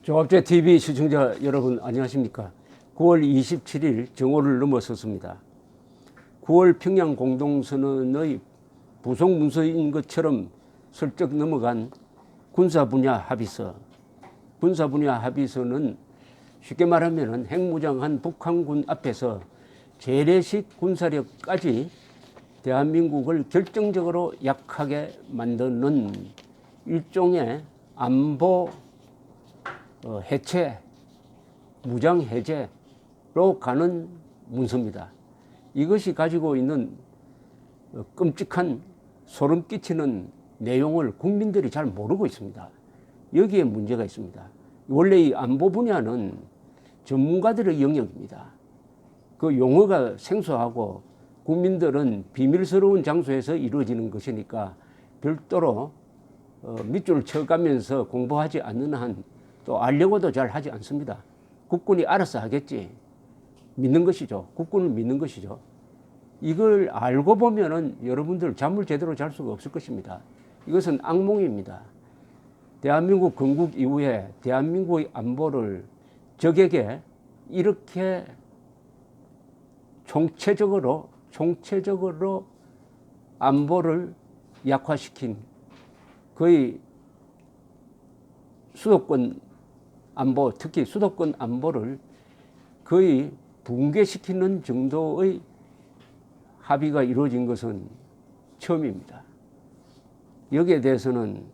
조합제 TV 시청자 여러분 안녕하십니까? 9월 27일 정오를 넘어섰습니다. 9월 평양 공동선언의 부속 문서인 것처럼 슬쩍 넘어간 군사 분야 합의서. 군사 분야 합의서는 쉽게 말하면 핵무장한 북한군 앞에서 재래식 군사력까지 대한민국을 결정적으로 약하게 만드는 일종의 안보 해체, 무장 해제로 가는 문서입니다. 이것이 가지고 있는 끔찍한 소름 끼치는 내용을 국민들이 잘 모르고 있습니다. 여기에 문제가 있습니다. 원래 이 안보 분야는 전문가들의 영역입니다. 그 용어가 생소하고 국민들은 비밀스러운 장소에서 이루어지는 것이니까 별도로 밑줄을 쳐가면서 공부하지 않는 한 또 알려고도 잘 하지 않습니다. 국군이 알아서 하겠지. 믿는 것이죠. 국군을 믿는 것이죠. 이걸 알고 보면은 여러분들 잠을 제대로 잘 수가 없을 것입니다. 이것은 악몽입니다. 대한민국 건국 이후에 대한민국의 안보를 적에게 이렇게 총체적으로 안보를 약화시킨 거의 수도권 안보, 특히 수도권 안보를 거의 붕괴시키는 정도의 합의가 이루어진 것은 처음입니다. 여기에 대해서는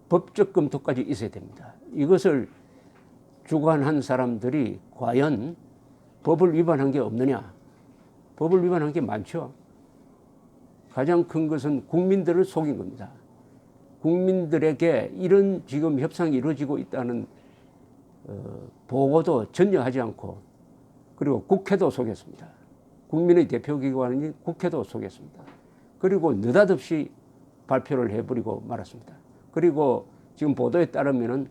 법적 검토까지 있어야 됩니다. 이것을 주관한 사람들이 과연 법을 위반한 게 없느냐? 법을 위반한 게 많죠. 가장 큰 것은 국민들을 속인 겁니다. 국민들에게 이런 지금 협상이 이루어지고 있다는 보고도 전혀 하지 않고, 그리고 국회도 속였습니다. 국민의 대표기관인 국회도 속였습니다. 그리고 느닷없이 발표를 해버리고 말았습니다. 그리고 지금 보도에 따르면은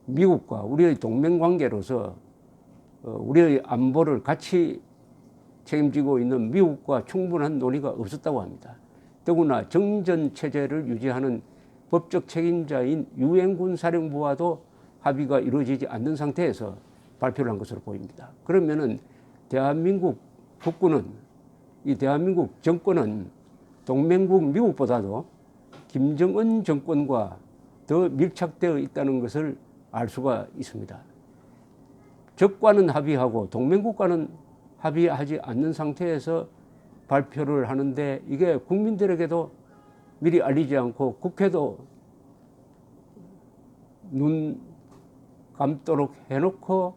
미국과 우리의 동맹관계로서 우리의 안보를 같이 책임지고 있는 미국과 충분한 논의가 없었다고 합니다. 더구나 정전체제를 유지하는 법적 책임자인 유엔군 사령부와도 합의가 이루어지지 않는 상태에서 발표를 한 것으로 보입니다. 그러면은 대한민국 국군은, 이 대한민국 정권은 동맹국 미국보다도 김정은 정권과 더 밀착되어 있다는 것을 알 수가 있습니다. 적과는 합의하고 동맹국과는 합의하지 않는 상태에서 발표를 하는데, 이게 국민들에게도 미리 알리지 않고 국회도 눈 감도록 해놓고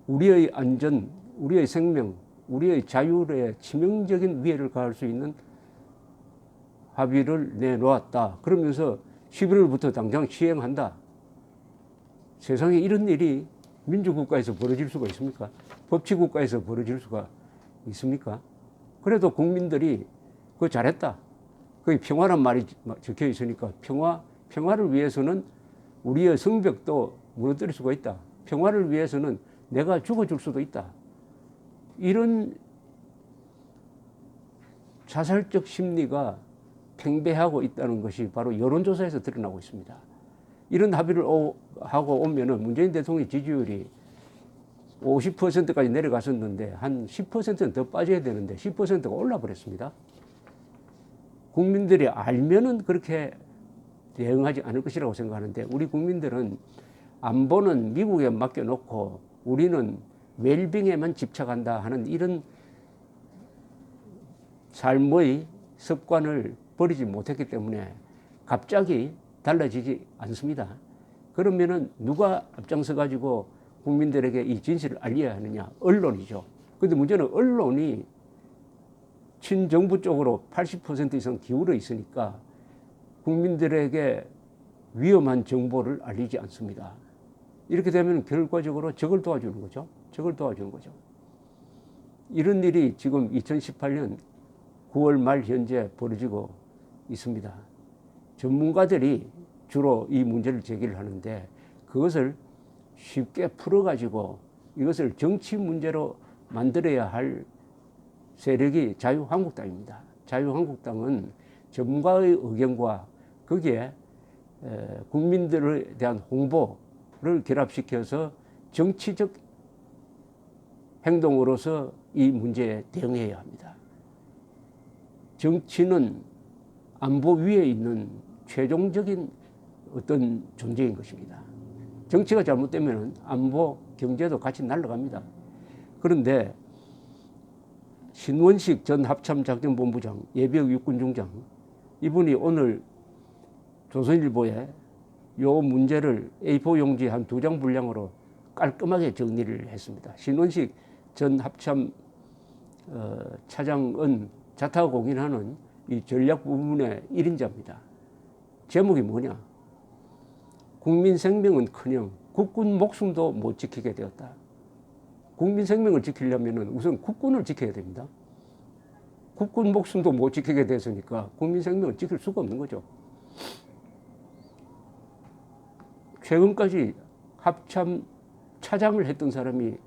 우리의 안전, 우리의 생명, 우리의 자율에 치명적인 위해를 가할 수 있는 합의를 내놓았다. 그러면서 11월부터 당장 시행한다. 세상에 이런 일이 민주국가에서 벌어질 수가 있습니까? 법치국가에서 벌어질 수가 있습니까? 그래도 국민들이 그거 잘했다. 거기 평화란 말이 적혀 있으니까 평화를 위해서는 우리의 성벽도 무너뜨릴 수가 있다. 평화를 위해서는 내가 죽어줄 수도 있다. 이런 자살적 심리가 팽배하고 있다는 것이 바로 여론조사에서 드러나고 있습니다. 이런 합의를 하고 오면은 문재인 대통령 지지율이 50%까지 내려갔었는데 한 10%는 더 빠져야 되는데 10%가 올라버렸습니다. 국민들이 알면은 그렇게 대응하지 않을 것이라고 생각하는데, 우리 국민들은 안보는 미국에 맡겨놓고 우리는 웰빙에만 집착한다 하는 이런 삶의 습관을 버리지 못했기 때문에 갑자기 달라지지 않습니다. 그러면은 누가 앞장서 가지고 국민들에게 이 진실을 알려야 하느냐? 언론이죠. 근데 문제는 언론이 친정부 쪽으로 80% 이상 기울어 있으니까 국민들에게 위험한 정보를 알리지 않습니다. 이렇게 되면 결과적으로 적을 도와주는 거죠. 적을 도와주는 거죠. 이런 일이 지금 2018년 9월 말 현재 벌어지고 있습니다. 전문가들이 주로 이 문제를 제기를 하는데, 그것을 쉽게 풀어가지고 이것을 정치 문제로 만들어야 할 세력이 자유한국당입니다. 자유한국당은 전문가의 의견과 거기에 국민들에 대한 홍보를 결합시켜서 정치적 행동으로서 이 문제에 대응해야 합니다. 정치는 안보 위에 있는 최종적인 어떤 존재인 것입니다. 정치가 잘못되면 안보, 경제도 같이 날아갑니다. 그런데 신원식 전 합참작전본부장, 예비역 육군중장, 이분이 오늘 조선일보에 요 문제를 A4 용지 한 2장 분량으로 깔끔하게 정리를 했습니다. 신원식 전 합참 차장은 자타가 공인하는 이 전략 부문의 1인자입니다. 제목이 뭐냐? 국민 생명은커녕 국군 목숨도 못 지키게 되었다. 국민 생명을 지키려면 우선 국군을 지켜야 됩니다. 국군 목숨도 못 지키게 됐으니까 국민 생명을 지킬 수가 없는 거죠. 최근까지 합참 차장을 했던 사람이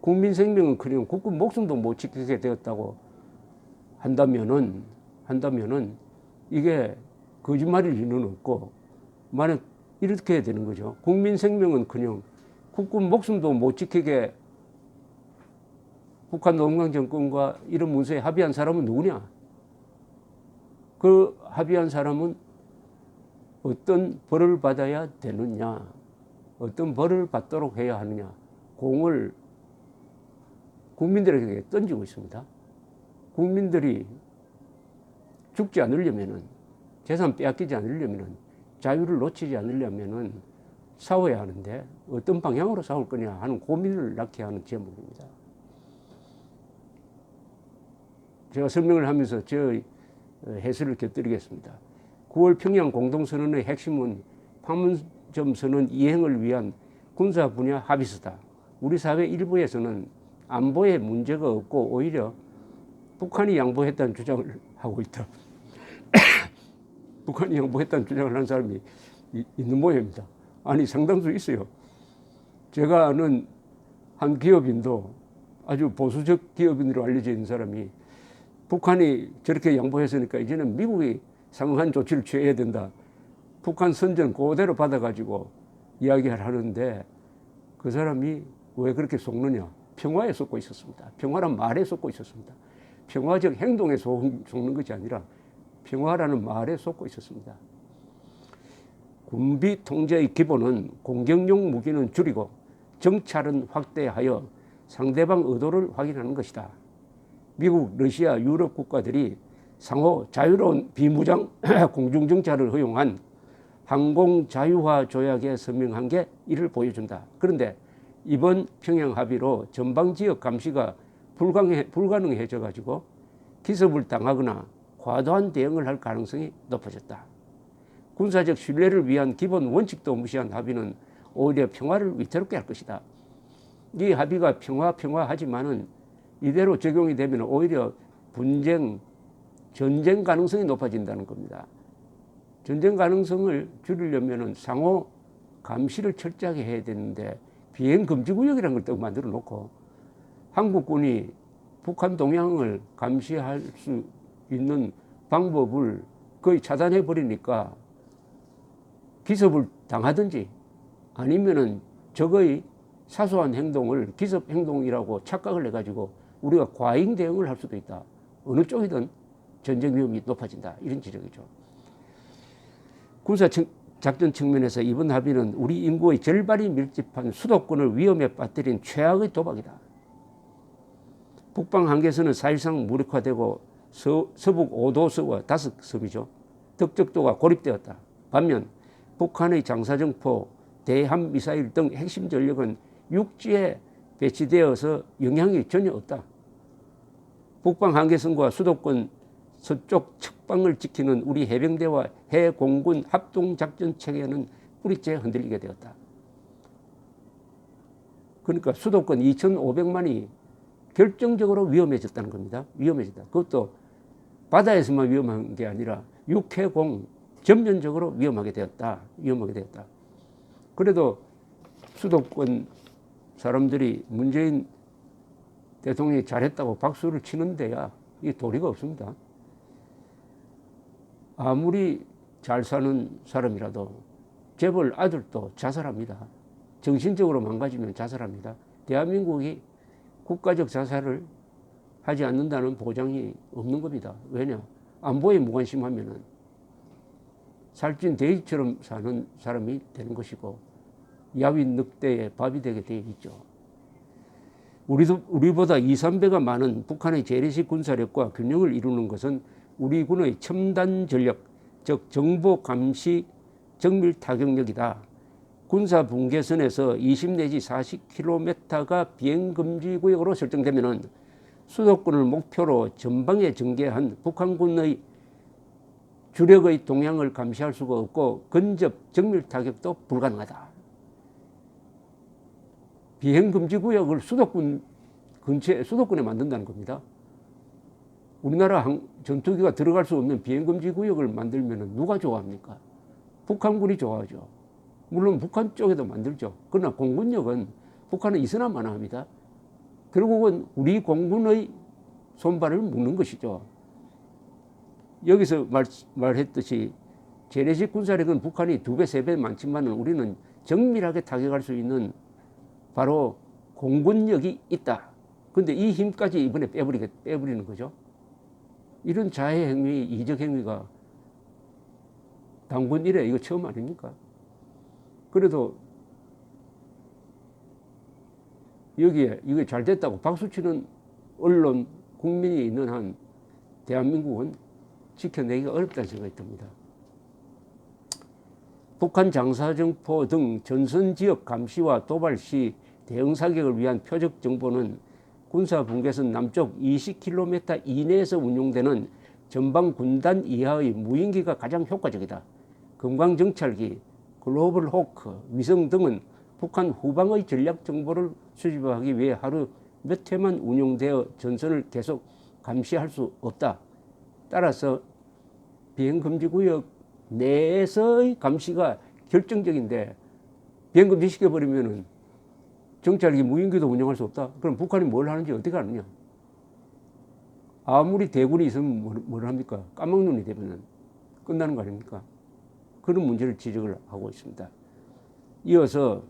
국민 생명은커녕 국군 목숨도 못 지키게 되었다고 한다면은 이게 거짓말일 리는 없고, 만약 이렇게 해야 되는 거죠. 국민 생명은커녕 국군 목숨도 못 지키게 북한 노무현 정권과 이런 문서에 합의한 사람은 누구냐? 그 합의한 사람은 어떤 벌을 받아야 되느냐? 어떤 벌을 받도록 해야 하느냐? 공을 국민들에게 던지고 있습니다. 국민들이 죽지 않으려면은, 재산 빼앗기지 않으려면은, 자유를 놓치지 않으려면은 싸워야 하는데 어떤 방향으로 싸울 거냐 하는 고민을 낳게 하는 제목입니다. 제가 설명을 하면서 저 해설을 곁들이겠습니다. 9월 평양 공동선언의 핵심은 판문점 선언 이행을 위한 군사 분야 합의서다. 우리 사회 일부에서는 안보에 문제가 없고 오히려 북한이 양보했다는 주장을 하고 있다. 북한이 양보했다는 주장을 하는 사람이 있는 모양입니다. 아니, 상당수 있어요. 제가 아는 한 기업인도, 아주 보수적 기업인으로 알려져 있는 사람이 북한이 저렇게 양보했으니까 이제는 미국이 상응한 조치를 취해야 된다. 북한 선전 그대로 받아가지고 이야기를 하는데, 그 사람이 왜 그렇게 속느냐? 평화에 속고 있었습니다. 평화란 말에 속고 있었습니다. 평화적 행동에 속는 것이 아니라 평화라는 말에 속고 있었습니다. 군비 통제의 기본은 공격용 무기는 줄이고 정찰은 확대하여 상대방 의도를 확인하는 것이다. 미국, 러시아, 유럽 국가들이 상호 자유로운 비무장 공중정찰을 허용한 항공자유화 조약에 서명한 게 이를 보여준다. 그런데 이번 평양 합의로 전방지역 감시가 불가능해져 가지고 기습을 당하거나 과도한 대응을 할 가능성이 높아졌다. 군사적 신뢰를 위한 기본 원칙도 무시한 합의는 오히려 평화를 위태롭게 할 것이다. 이 합의가 평화하지만은 이대로 적용이 되면 오히려 분쟁, 전쟁 가능성이 높아진다는 겁니다. 전쟁 가능성을 줄이려면은 상호 감시를 철저하게 해야 되는데, 비행 금지 구역이라는 걸 또 만들어 놓고 한국군이 북한 동향을 감시할 수 있는 방법을 거의 차단해 버리니까 기습을 당하든지 아니면은 적의 사소한 행동을 기습 행동이라고 착각을 해가지고 우리가 과잉 대응을 할 수도 있다. 어느 쪽이든 전쟁 위험이 높아진다. 이런 지적이죠. 군사 작전 측면에서 이번 합의는 우리 인구의 절반이 밀집한 수도권을 위험에 빠뜨린 최악의 도박이다. 북방 한계선은 사실상 무력화되고 서북 5도서와 5섬이죠. 덕적도가 고립되었다. 반면 북한의 장사정포, 대함미사일 등 핵심 전력은 육지에 배치되어서 영향이 전혀 없다. 북방 한계선과 수도권 서쪽 측방을 지키는 우리 해병대와 해공군 합동작전 체계는 뿌리째 흔들리게 되었다. 그러니까 수도권 2,500만이 결정적으로 위험해졌다는 겁니다. 위험해졌다. 그것도 바다에서만 위험한 게 아니라 육해공 전면적으로 위험하게 되었다. 그래도 수도권 사람들이 문재인 대통령이 잘했다고 박수를 치는 데야 이 도리가 없습니다. 아무리 잘 사는 사람이라도 재벌 아들도 자살합니다. 정신적으로 망가지면 자살합니다. 대한민국이 국가적 자살을 하지 않는다는 보장이 없는 겁니다. 왜냐? 안보에 무관심하면은 살찐 돼지처럼 사는 사람이 되는 것이고 야윈 늑대의 밥이 되게 되어 있죠. 우리보다 2, 3배가 많은 북한의 재래식 군사력과 균형을 이루는 것은 우리 군의 첨단 전력, 즉 정보 감시 정밀 타격력이다. 군사 분계선에서 20 내지 40km가 비행 금지 구역으로 설정되면은 수도권을 목표로 전방에 전개한 북한군의 주력의 동향을 감시할 수가 없고 근접 정밀 타격도 불가능하다. 비행 금지 구역을 수도권에 만든다는 겁니다. 우리나라 전투기가 들어갈 수 없는 비행 금지 구역을 만들면 누가 좋아합니까? 북한군이 좋아하죠. 물론 북한 쪽에도 만들죠. 그러나 공군력은 북한은 있으나 마나합니다. 결국은 우리 공군의 손발을 묶는 것이죠. 여기서 말했듯이 재래식 군사력은 북한이 2배, 3배 많지만 우리는 정밀하게 타격할 수 있는 바로 공군력이 있다. 그런데 이 힘까지 이번에 빼버리는 거죠. 이런 자해 행위, 이적 행위가 당군 이래 이거 처음 아닙니까? 그래도 여기에 이게 잘 됐다고 박수치는 언론, 국민이 있는 한 대한민국은 지켜내기가 어렵다는 생각이 듭니다. 북한 장사정포 등 전선지역 감시와 도발 시 대응 사격을 위한 표적 정보는 군사 분계선 남쪽 20km 이내에서 운용되는 전방 군단 이하의 무인기가 가장 효과적이다. 금광정찰기, 글로벌 호크, 위성 등은 북한 후방의 전략 정보를 수집하기 위해 하루 몇 회만 운용되어 전선을 계속 감시할 수 없다. 따라서 비행금지구역 내에서의 감시가 결정적인데 비행금지 시켜버리면 정찰기 무인기도 운영할 수 없다. 그럼 북한이 뭘 하는지 어떻게 아느냐? 아무리 대군이 있으면 뭘 합니까? 까막눈이 되면 끝나는 거 아닙니까? 그런 문제를 지적을 하고 있습니다. 이어서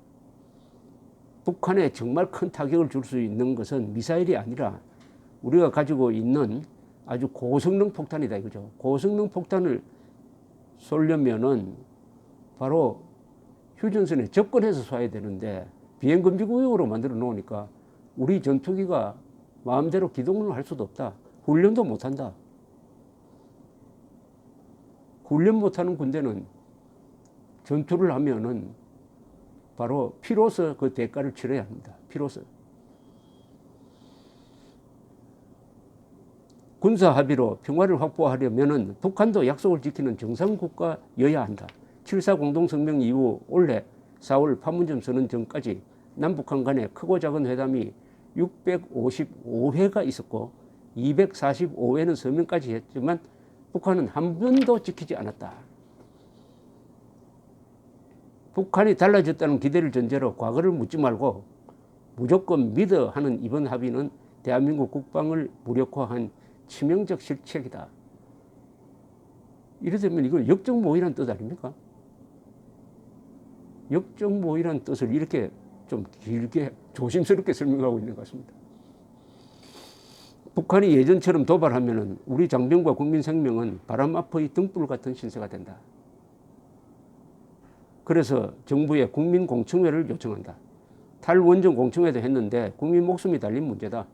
북한에 정말 큰 타격을 줄 수 있는 것은 미사일이 아니라 우리가 가지고 있는 아주 고성능 폭탄이다 이거죠. 고성능 폭탄을 쏘려면은 바로 휴전선에 접근해서 쏴야 되는데 비행금지 구역으로 만들어 놓으니까 우리 전투기가 마음대로 기동을 할 수도 없다. 훈련도 못한다. 훈련 못하는 군대는 전투를 하면은 바로 피로서 그 대가를 치러야 합니다. 피로서. 군사 합의로 평화를 확보하려면은 북한도 약속을 지키는 정상국가여야 한다. 7.4 공동성명 이후 올해 4월 판문점 선언 전까지 남북한 간의 크고 작은 회담이 655회가 있었고 245회는 서명까지 했지만 북한은 한 번도 지키지 않았다. 북한이 달라졌다는 기대를 전제로 과거를 묻지 말고 무조건 믿어 하는 이번 합의는 대한민국 국방을 무력화한 치명적 실책이다. 이러면 이건 역적모의란 뜻 아닙니까? 역적모의란 뜻을 이렇게 좀 길게 조심스럽게 설명하고 있는 것 같습니다. 북한이 예전처럼 도발하면 우리 장병과 국민 생명은 바람 앞의 등불 같은 신세가 된다. 그래서 정부에 국민 공청회를 요청한다. 탈원전 공청회도 했는데 국민 목숨이 달린 문제다.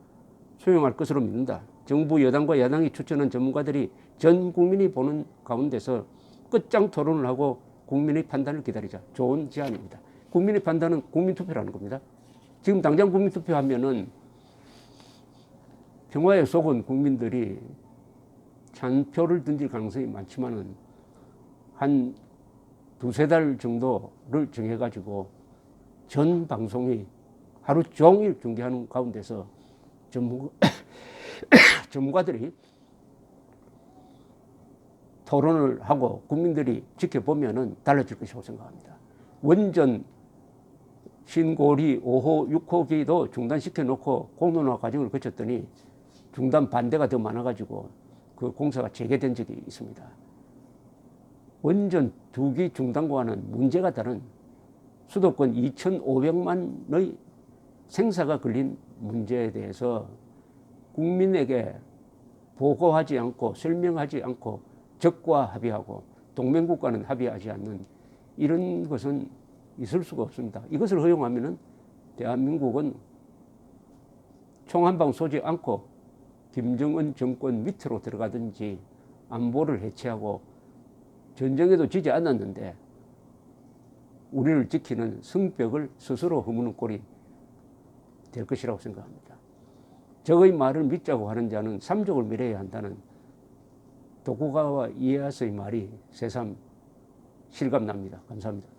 수용할 것으로 믿는다. 정부 여당과 야당이 추천한 전문가들이 전 국민이 보는 가운데서 끝장 토론을 하고 국민의 판단을 기다리자. 좋은 제안입니다. 국민의 판단은 국민투표라는 겁니다. 지금 당장 국민투표하면은 평화에 속은 국민들이 찬표를 던질 가능성이 많지만은 한 2-3달 정도를 정해가지고 전 방송이 하루 종일 중계하는 가운데서 전문가들이 토론을 하고 국민들이 지켜보면은 달라질 것이라고 생각합니다. 원전 신고리 5호, 6호기도 중단시켜 놓고 공론화 과정을 거쳤더니 중단 반대가 더 많아가지고 그 공사가 재개된 적이 있습니다. 원전 2기 중단과는 문제가 다른 수도권 2,500만의 생사가 걸린 문제에 대해서 국민에게 보고하지 않고 설명하지 않고 적과 합의하고 동맹국가는 합의하지 않는 이런 것은 있을 수가 없습니다. 이것을 허용하면은 대한민국은 총 한 방 쏘지 않고 김정은 정권 밑으로 들어가든지 안보를 해체하고 전쟁에도 지지 않았는데 우리를 지키는 성벽을 스스로 허무는 꼴이 될 것이라고 생각합니다. 적의 말을 믿자고 하는 자는 삼족을 밀어야 한다는 도쿠가와 이에야스의 말이 새삼 실감납니다. 감사합니다.